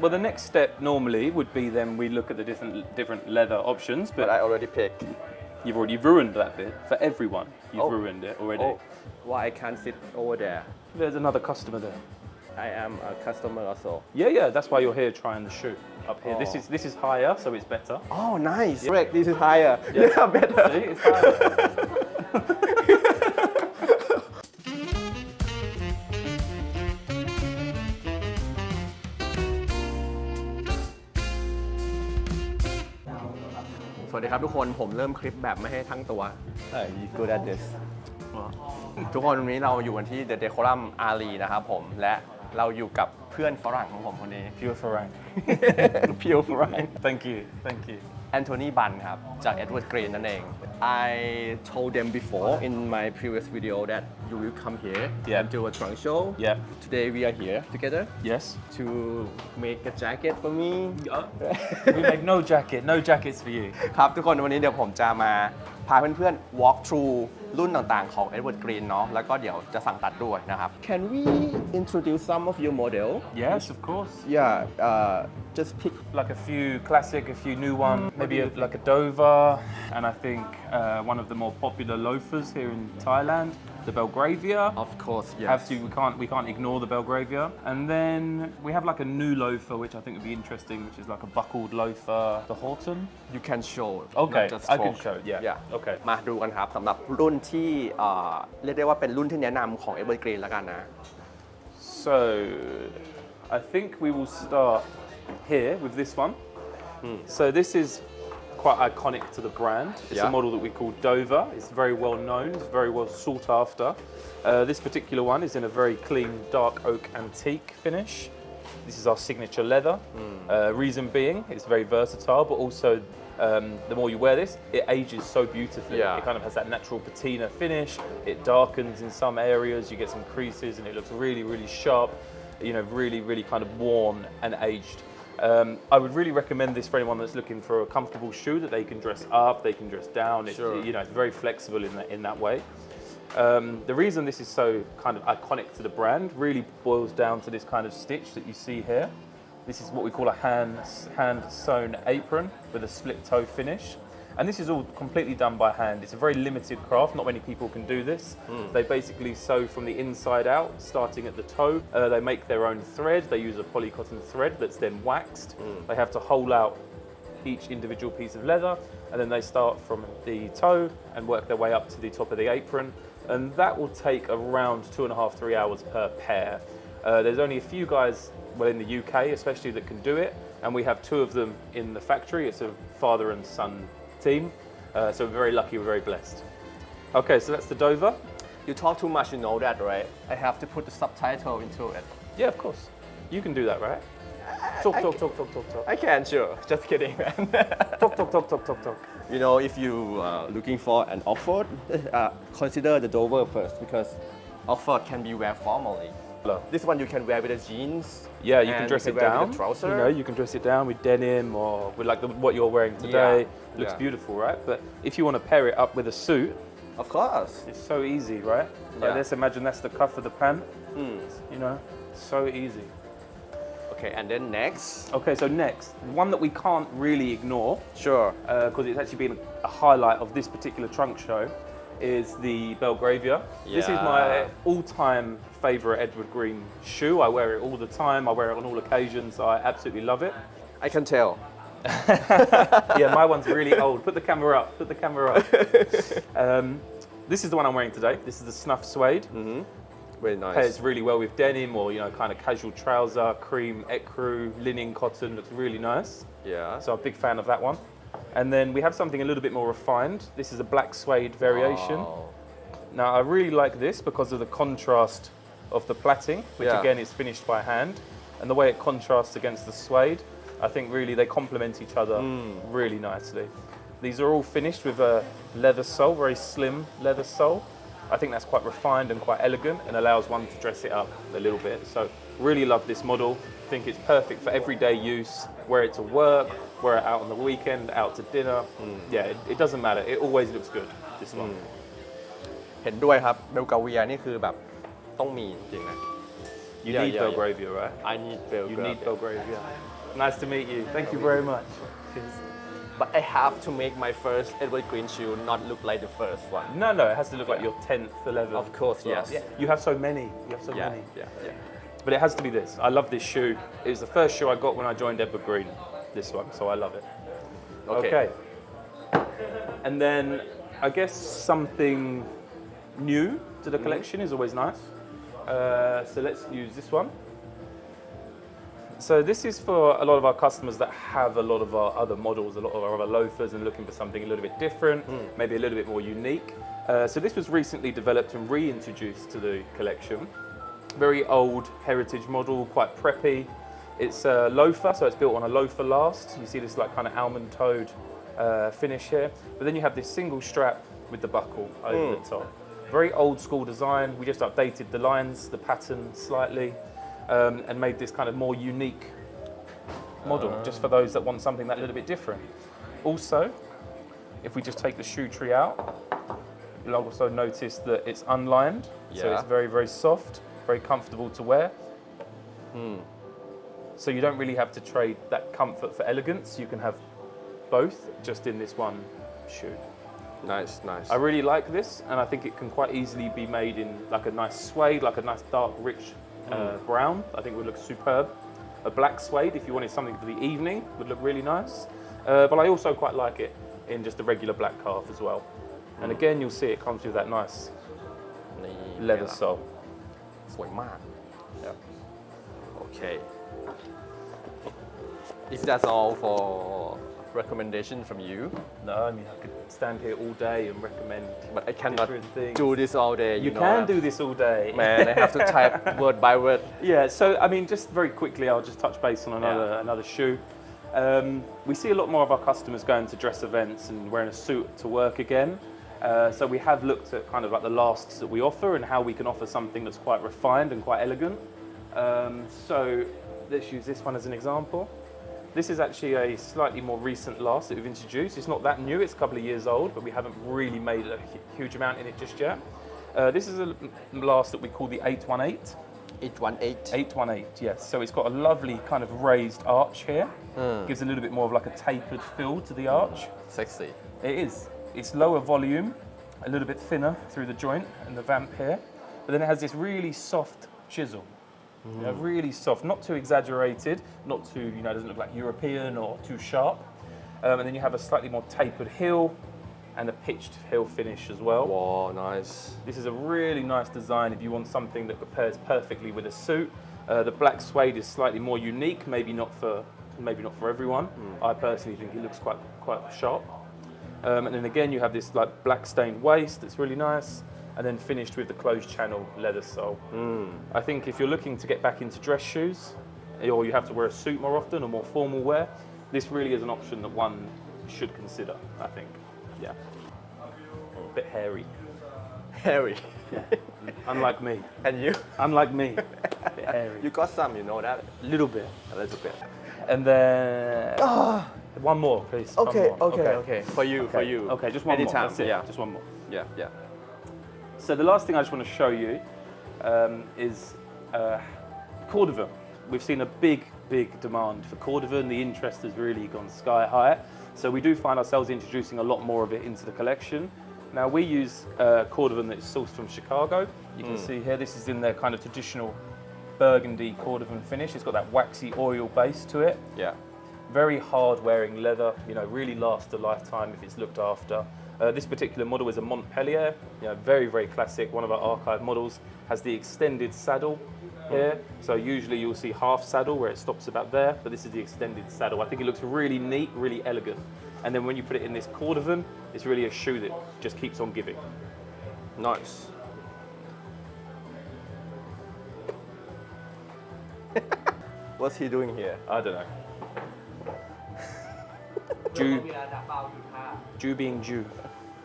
Well, the next step normally would be then we look at the different leather options, but I already picked. You've already ruined that bit for everyone. You've ruined it already. Oh, why I can't sit over there? There's another customer there. I am a customer also. Yeah, that's why you're here trying the shoe up here. This is higher, so it's better. Oh, nice. Correct. This is higher. Yeah, better. See, it's higher. สวัสดีครับทุกคนผมเริ่มคลิปแบบไม่ให้ทั้งตัว You good at this ทุกคนวันนี้เราอยู่กันที่ The Decorum Ari นะครับผมและเราอยู่กับเพื่อนฝรั่งของผมคนนี้ Pure Farang. Pure Farang. Thank you. Anthony Ban ครับจาก Edward Green นั่นเอง I told them before in my previous video that you will come here and do a trunk show. Yeah. Today we are here together. Yes. To make a jacket for me. We make no jackets for you. ครับทุกคนวันนี้เดี๋ยวผมจะมาพาเพื่อนๆ walk through รุ่นต่างๆของ Edward Green เนาะแล้วก็เดี๋ยวจะสั่งตัดด้วยนะครับ Can we introduce some of your model? Yes, of course. Yeah, just pick like a few classic, a few new ones. Maybe like a Dover, and I think one of the more popular loafers here in Thailand, the Belgravia. Of course, yes. We can't ignore the Belgravia. And then we have like a new loafer, which I think would be interesting, which is like a buckled loafer, the Horton. You can show. Okay, not just I can talk. show. Yeah. Okay. มาดูกันครับสำหรับรุ่นที่เรียกได้ว่าเป็นรุ่นที่แนะนำของ Edward Green แล้วกันนะ So I think we will start here with this one. So this is quite iconic to the brand. It's a model that we call Dover. It's very well known. It's very well sought after. This particular one is in a very clean dark oak antique finish. This is our signature leather. Reason being, it's very versatile, but also the more you wear this, it ages so beautifully. It kind of has that natural patina finish. It darkens in some areas. You get some creases, and it looks really, really sharp. You know, really, really kind of worn and aged. I would really recommend this for anyone that's looking for a comfortable shoe that they can dress up, they can dress down. It's very flexible in that way. The reason this is so kind of iconic to the brand really boils down to this kind of stitch that you see here. This is what we call a hand-sewn apron with a split-toe finish. And this is all completely done by hand. It's a very limited craft. Not many people can do this. They basically sew from the inside out, starting at the toe. They make their own thread. They use a polycotton thread that's then waxed. They have to hole out each individual piece of leather, and then they start from the toe and work their way up to the top of the apron. And that will take around 2.5 to 3 hours per pair. There's only a few guys, well, in the UK especially, that can do it, and we have 2 of them in the factory. It's a father and son team, so we're very lucky, we're very blessed. Okay, so that's the Dover. You talk too much, you know that, right? I have to put the subtitle into it. Yeah, of course. You can do that, right? Talk. I can, sure. Just kidding, man. Talk. You know, if you are looking for an Oxford, consider the Dover first because Oxford can be wear formally. This one you can wear with the jeans. Yeah, you can dress it down. With the trouser. You know, you can dress it down with denim or with like what you're wearing today. Looks beautiful, right? But if you want to pair it up with a suit, of course, it's so easy, right? Like let's imagine that's the cuff of the pant. You know, so easy. Okay, and then next. Okay, so next, one that we can't really ignore. Sure. Because it's actually been a highlight of this particular trunk show. Is the Belgravia. This is my all-time favorite Edward Green shoe. I wear it all the time. I wear it on all occasions. I absolutely love it. I can tell. Yeah, my one's really old. Put the camera up. This is the one I'm wearing today. This is the snuff suede. Very nice. Pairs really well with denim or kind of casual trouser, cream, ecru, linen, cotton. Looks really nice. Yeah. So I'm a big fan of that one. And then we have something a little bit more refined. This is a black suede variation. Now I really like this because of the contrast of the plaiting, which again is finished by hand, and the way it contrasts against the suede. I think really they complement each other really nicely. These are all finished with a leather sole, very slim leather sole. I think that's quite refined and quite elegant and allows one to dress it up a little bit. So really love this model. I think it's perfect for everyday use. Wear it to work, wear it out on the weekend, out to dinner. Yeah, it doesn't matter. It always looks good, this one. เห็นด้วยครับเบลกาเวียนี่คือแบบต้องมีจริงๆนะ You Yeah, need yeah, yeah. Belgravia, right? I need Belgravia. You need Belgravia. Nice to meet you. Thank you very much. Cheers. But I have to make my first evergreen shoe not look like the first one. No, it has to look like your 10th, 11th. Of course, Well, yes. Yeah. You have so many. You have so Yeah, many. yeah. But it has to be this. I love this shoe. It was the first shoe I got when I joined Evergreen. This one, so I love it. Okay. And then I guess something new to the collection is always nice. So let's use this one. So this is for a lot of our customers that have a lot of our other models, a lot of our other loafers, and looking for something a little bit different, maybe a little bit more unique. So this was recently developed and reintroduced to the collection. Very old heritage model, quite preppy. It's a loafer, so it's built on a loafer last. You see this like kind of almond toed finish here. But then you have this single strap with the buckle over the top. Very old school design. We just updated the lines, the pattern slightly, and made this kind of more unique model, just for those that want something that little bit different. Also, if we just take the shoe tree out, you'll also notice that it's unlined, so Yeah. it's very, very soft, very comfortable to wear. So you don't really have to trade that comfort for elegance. You can have both just in this one shoe. Nice. I really like this, and I think it can quite easily be made in like a nice suede, like a nice dark, rich brown. I think would look superb. A black suede, if you wanted something for the evening, would look really nice. But I also quite like it in just a regular black calf as well. And again, you'll see it comes with that nice นี่ leather sole. สวยมาก Okay. If that's all for recommendation from you, No, I mean I could stand here all day and recommend. but I cannot different things. do this all day. You know can that. do this all day. Man, I have to type word by word. Yeah, so I mean, just very quickly, I'll just touch base on another shoe. We see a lot more of our customers going to dress events and wearing a suit to work again. So we have looked at kind of like the lasts that we offer and how we can offer something that's quite refined and quite elegant. So let's use this one as an example. This is actually a slightly more recent last that we've introduced. It's not that new, it's a couple of years old, but we haven't really made a huge amount in it just yet. This is a last that we call the 818. 818. 818, yes. So it's got a lovely kind of raised arch here. Gives a little bit more of like a tapered feel to the arch. Sexy. It is. It's lower volume, a little bit thinner through the joint and the vamp here. But then it has this really soft chisel. You know, really soft, not too exaggerated, not too, it doesn't look like European or too sharp. And then you have a slightly more tapered heel and a pitched heel finish as well. Wow, nice. This is a really nice design if you want something that pairs perfectly with a suit. The black suede is slightly more unique, maybe not for everyone. I personally think it looks quite sharp. And then again, you have this like black stained waist that's really nice, and then finished with the closed channel leather sole. I think if you're looking to get back into dress shoes, or you have to wear a suit more often or more formal wear, this really is an option that one should consider, I think. Yeah. A bit hairy. Hairy. Yeah. Unlike me. And you? Unlike me. A bit hairy. You got some, you know that? A little bit. A little bit. And then one more, please. Okay, One more. okay. For you, for you. Okay, just one Anytime. more. That's it. Yeah. Just one more. Yeah. So the last thing I just want to show you is cordovan. We've seen a big demand for cordovan. The interest has really gone sky high. So we do find ourselves introducing a lot more of it into the collection. Now we use cordovan that's sourced from Chicago. You can see here, this is in their kind of traditional burgundy cordovan finish. It's got that waxy oil base to it. Yeah. Very hard wearing leather, really lasts a lifetime if it's looked after. This particular model is a Montpellier, very classic. One of our archive models has the extended saddle here. So usually you'll see half saddle where it stops about there, but this is the extended saddle. I think it looks really neat, really elegant. And then when you put it in this cordovan, it's really a shoe that just keeps on giving. Nice. What's he doing here? I don't know. Jew being Jew.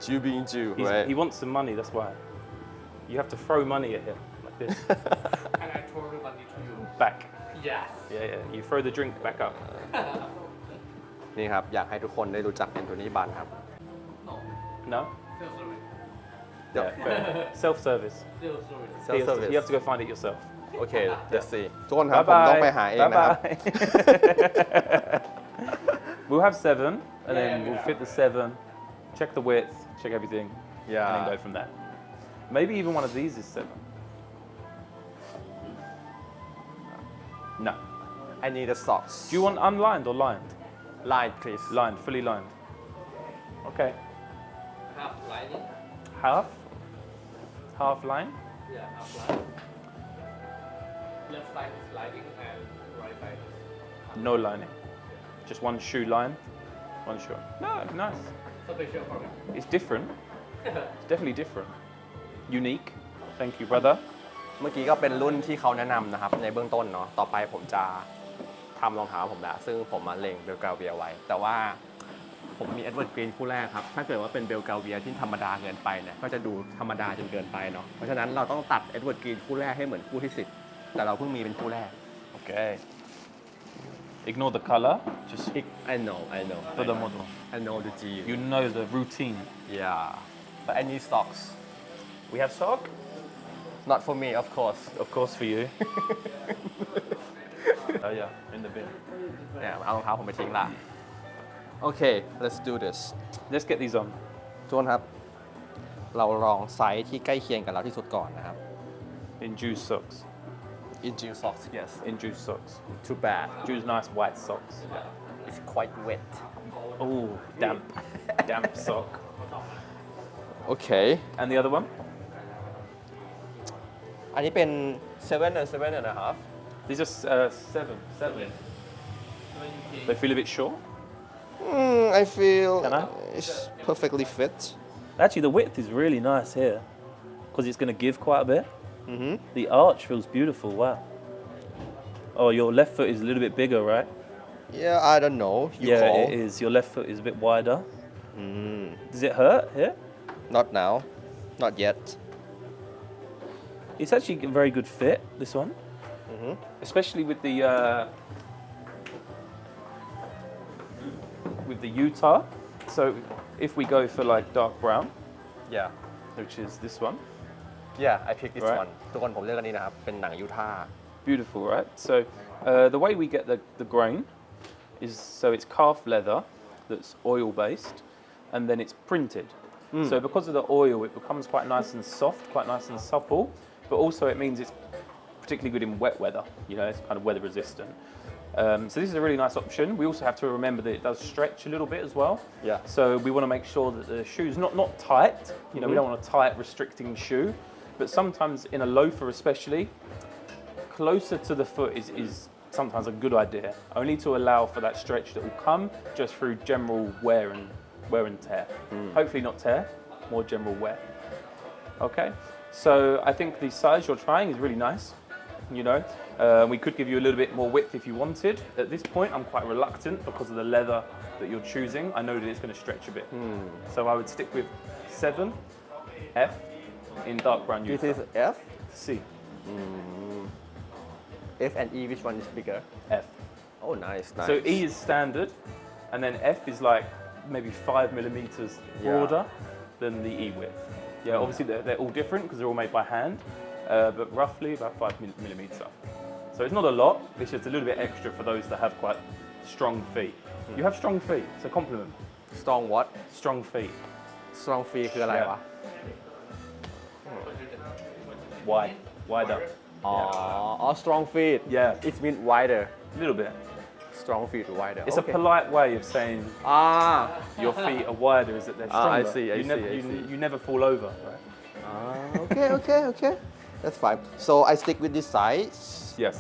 Jew being Jew, right? He wants some money, that's why. You have to throw money at him like this. And I throw the money to you. Back. Yes. Yeah. You throw the drink back up. นี่ครับ อยากให้ทุกคนได้รู้จักแอนโทนีบันครับ No? Still sorry. Yeah, fair. Self-service. Still sorry. Self-service. You have to go find it yourself. โอเค let's see ทุกคนครับ ผมต้องไปหาเองนะครับ We'll have 7 and then we'll fit the 7, check the width, check everything, Yeah. and then go from there. Maybe even one of these is 7. No. I need the socks Do you want unlined or lined? line please Lined, fully lined. Okay. Half lining. Half? Half line? Yeah, half line. Left side is lining and right side is No lining. Just one shoe line, one shoe. No, nice. special for me. It's different. It's definitely different. Unique. Thank you, brother. เมื่อกี้ก็เป็นรุ่นที่เขาแนะนำนะครับในเบื้องต้นเนาะต่อไปผมจะทำรองเท้าผมแล้วซึ่งผมมาเล็งเบลกาเวียไว้แต่ว่าผมมีเอ็ดเวิร์ดกรีนคู่แรกครับถ้าเกิดว่าเป็นเบลกาเวียที่ธรรมดาเกินไปเนี่ยก็จะดูธรรมดาจนเกินไปเนาะเพราะฉะนั้นเราต้องตัดเอ็ดเวิร์ดกรีนคู่แรกให้เหมือนคู่ที่10แต่เราเพิ่งมีเป็นคู่แรก Okay. Ignore the color. Just I know for the model. I know the G You know the routine. yeah but I need socks We have sock? not for me of course Of course for you. Oh yeah, in the bin. เนี่ยเอารองเท้าผมไปทิ้งละโอเค let's do this Let's get these on. ทุกคนครับเราลองไซส์ที่ใกล้เคียงกับเราที่สุดก่อนนะครับ In Jew's socks. in Jill socks yes In Jew's socks. too bad Jew's nice white socks. it's quite wet Oh, damp. Damp sock. okay And the other one? อันนี้เป็น7 and a half These are 7. They feel a bit short. I feel Can I? it's perfectly fit Actually, the width is really nice here because it's going to give quite a bit. The arch feels beautiful. Wow. Oh, your left foot is a little bit bigger, right? yeah I don't know you Yeah, call it is. Your left foot is a bit wider. Does it hurt here? not now not yet It's actually a very good fit, this one. Especially with the Utah. So if we go for like dark brown, yeah which is this one, yeah I pick this Right. one ทุกคนผมเลือกอันนี้นะครับเป็นหนังยูทาห์ beautiful, right? So the way we get the grain is so it's calf leather that's oil based, and then it's printed. So because of the oil, it becomes quite nice and soft, quite nice and supple. But also it means it's particularly good in wet weather. You know, it's kind of weather resistant. So this is a really nice option. We also have to remember that it does stretch a little bit as well. Yeah. So we want to make sure that the shoe's not tight. You know, we don't want a tight, restricting shoe. But sometimes in a loafer especially, closer to the foot is sometimes a good idea. Only to allow for that stretch that will come just through general wear and tear. Hopefully not tear, more general wear. Okay. So I think the size you're trying is really nice. You know, we could give you a little bit more width if you wanted. At this point, I'm quite reluctant because of the leather that you're choosing. I know that it's going to stretch a bit. So I would stick with 7 F in dark brown this Utah. is F C. F and E which one is bigger F. oh nice So E is standard, and then F is like maybe 5 millimeters broader than the E width. Yeah, obviously they're all different because they're all made by hand, but roughly about 5 millimeter. So it's not a lot, it's just a little bit extra for those that have quite strong feet. You have strong feet, it's a compliment. strong what Strong feet. strong free คืออะไรวะ Wide. Wider. อ๋อ strong feet Yeah. it means wider A little bit. strong feet wider It's a polite way of saying your feet are wider, is that they're I stronger. see, I you never, see, I you, see. you never fall over, right? okay that's fine so I stick with this size Yes.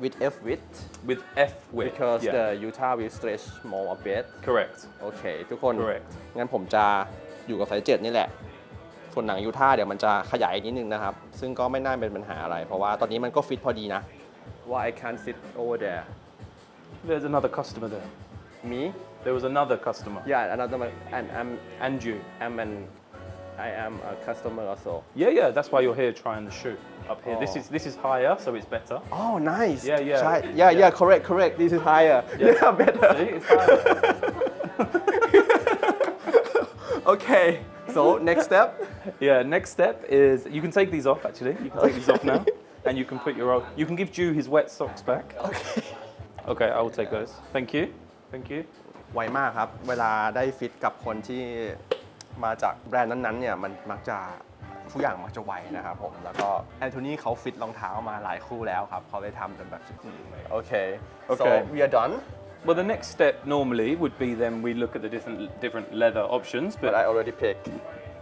with F width With F width. because yeah. the Utah will stretch more a bit Correct. โอเคทุกคน Correct. งั้นผมจะอยู่กับไซส์7นี่แหละ ส่วนหนังยูท่าห์เดี๋ยวมันจะขยายอีกนิดนึงนะครับ ซึ่งก็ไม่น่าเป็นปัญหาอะไร เพราะว่าตอนนี้มันก็ฟิตพอดีนะ ว่า I can't sit over there There's another customer there. me There was another customer. yeah another one and And you. I am a customer also Yeah, that's why you're here trying the shoe up here. This is higher, so it's better. oh nice Yeah. ใช่ yeah correct this is higher yeah better See, it's higher. okay so next step Yeah, next step is you can take these off actually. You can take these off now. and you can put your old. You can give Jew his wet socks back. Okay. Okay, I will take those. Thank you. Thank you. ไวมากครับ เวลาได้ฟิตกับคนที่มาจากแบรนด์นั้นๆเนี่ยมันมักจะทุกอย่างมักจะไวนะครับผมแล้วก็แอนโทนีเขาฟิตรองเท้ามาหลายคู่แล้วครับเขาเลยทำเป็นแบบโอเค so we are done Well, the next step normally would be then we look at the different leather options, but I already picked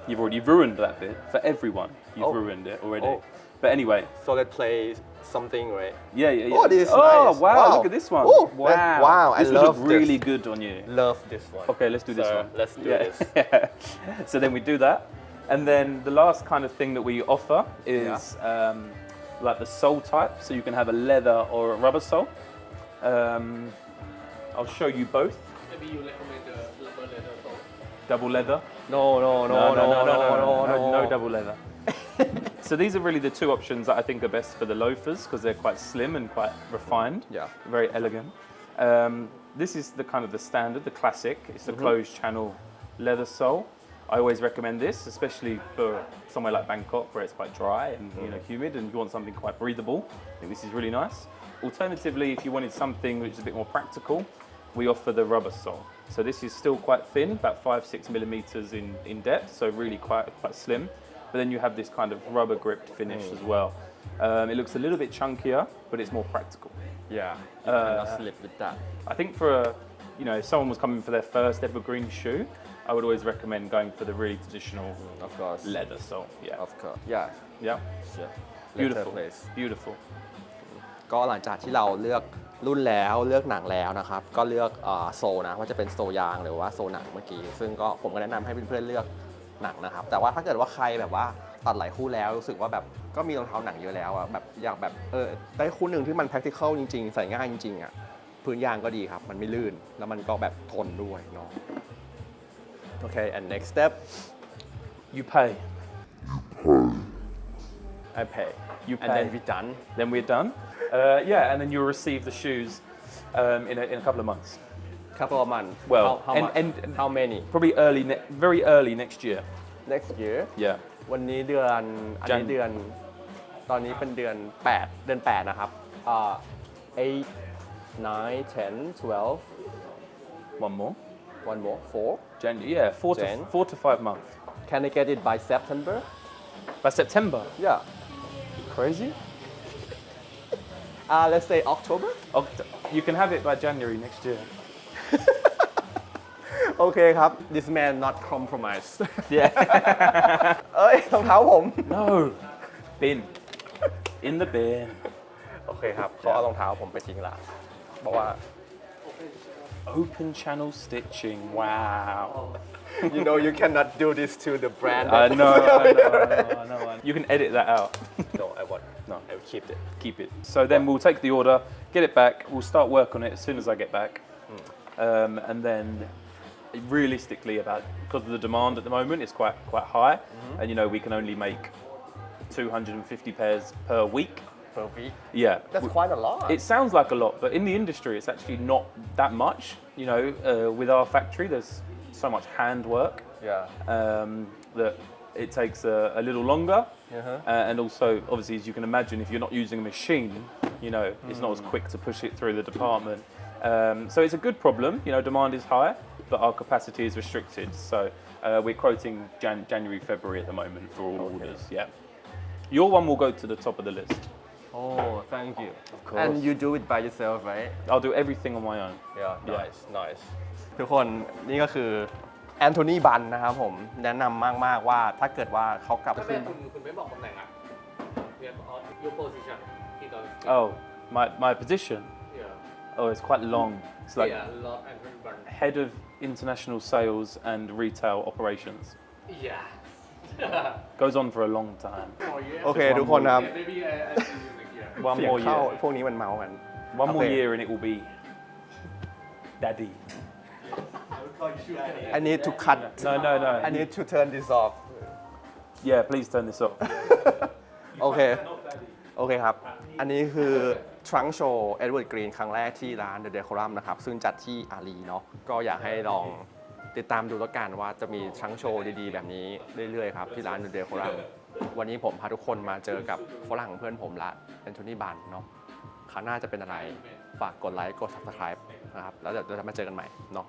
you've already ruined that bit for everyone. You've ruined it already. But anyway, so let's play something, right? Yeah. Oh, this is oh nice. wow, Wow. look at this one. Ooh, Wow, I this would love look really this. good on you. Love this one. Okay, let's do this So, one. let's do this. So then we do that, and then the last kind of thing that we offer is like the sole type. So you can have a leather or a rubber sole. I'll show you both. Maybe you recommend the rubber leather sole. Double leather. No double leather. So these are really the two options that I think are best for the loafers because they're quite slim and quite refined. Yeah. Very elegant. This is the kind of the standard, the classic. It's the closed channel leather sole. I always recommend this, especially for somewhere like Bangkok where it's quite dry and humid and you want something quite breathable. I think this is really nice. Alternatively, if you wanted something which is a bit more practical, we offer the rubber sole. So this is still quite thin, about 5-6 millimeters in depth, so really quite slim. But then you have this kind of rubber gripped finish as well. It looks a little bit chunkier, but it's more practical. Yeah, you cannot slip with that. I think for if someone was coming for their first evergreen shoe, I would always recommend going for the really traditional Of course. leather sole. Yeah. Of course. Yeah. Yeah. Sure. Beautiful. Leather place. Beautiful. ก็หลังจากที่เราเลือกรุ่นแล้วเลือกหนังแล้วนะครับก็เลือกโซนะว่าจะเป็นโซยางหรือว่าโซหนังเมื่อกี้ซึ่งก็ผมก็แนะนำให้เพื่อนๆเลือกหนังนะครับแต่ว่าถ้าเกิดว่าใครแบบว่าตัดหลายคู่แล้วรู้สึกว่าแบบก็มีรองเท้าหนังเยอะแล้วอ่ะแบบอยากแบบได้คู่หนึ่งที่มัน practical จริงๆใส่ง่ายจริงๆอ่ะพื้นยางก็ดีครับมันไม่ลื่นแล้วมันก็แบบทนด้วยเนาะโอเค and next step You pay. I pay You and pay. then we done Then we're done. Yeah, and then you'll receive the shoes in a couple of months. couple of months Well, how much how many Probably very early next year. next year Yeah. วันนี้เดือนอันนี้เดือนตอนนี้เป็นเดือน8นะครับ8 9 10 12 One more. one more 4 January. Yeah, Jan. 4 to 5 months. can I get it by September By September. yeah Crazy. let's say October You can have it by January next year. โอเคครับ this man not compromise Yeah. เอ้ยรองเท้าผม No. Bin. In the bin. โอเคครับเขาเอารองเท้าผมไปทิ้งละบอกว่า Open channel stitching. Wow. you know you cannot do this to the brand I know. You can edit that out. no I want No. I will keep it Keep it. So then we'll take the order, get it back. We'll start work on it as soon as I get back. And then realistically because of the demand at the moment is quite high. And we can only make 250 pairs per week. per week Yeah. that's quite a lot It sounds like a lot, but in the industry, it's actually not that much. With our factory, there's so much handwork yeah that it takes a little longer. And also, obviously, as you can imagine, if you're not using a machine, it's not as quick to push it through the department. So it's a good problem. Demand is high, but our capacity is restricted. So we're quoting January, February at the moment for all orders. Yeah. Your one will go to the top of the list. oh thank you Of course. and you do it by yourself right I'll do everything on my own. yeah nice ทุกคนนี่ก็คือแอนโทนีบันนะครับผมแนะนำมากๆว่าถ้าเกิดว่าเขากลับ ถ้า ขึ้ แม่ น คุณไม่บอกตำแหน่งอ่ะเนี่ย your position ที่ตอน Oh, my position. yeah Oh, it's quite long. It's like yeah lot and burn head of international sales and retail operations. yeah Goes on for a long time. โอเคทุกคนครับ yeah maybe I see you next year One เสียง more เข้า year. พวกนี้มันเมากัน One more Okay. year and it will be daddy. I need to cut No. I need to turn this off Yeah, please turn this off. โอเคครับ อันนี้คือ Trunk Show Edward Green ครั้งแรกที่ร้าน The Decorum นะครับ ซึ่งจัดที่อารีเนาะ ก็อยากให้ลองติดตามดูแล้วกันว่าจะมี Trunk Show ดีๆ แบบนี้เรื่อยๆครับที่ร้าน The Decorum วันนี้ผมพาทุกคนมาเจอกับฝรั่งเพื่อนผมละแอนโทนีบันเนาะคราวหน้าจะเป็นอะไรฝากกดไลค์กด subscribe นะครับแล้วเดี๋ยวจะมาเจอกันใหม่เนาะ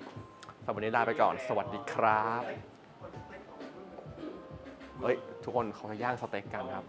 สำหรับวันนี้ลาไปก่อนสวัสดีครับเฮ้ยทุกคนเขาจะย่างสเต็กกันครับ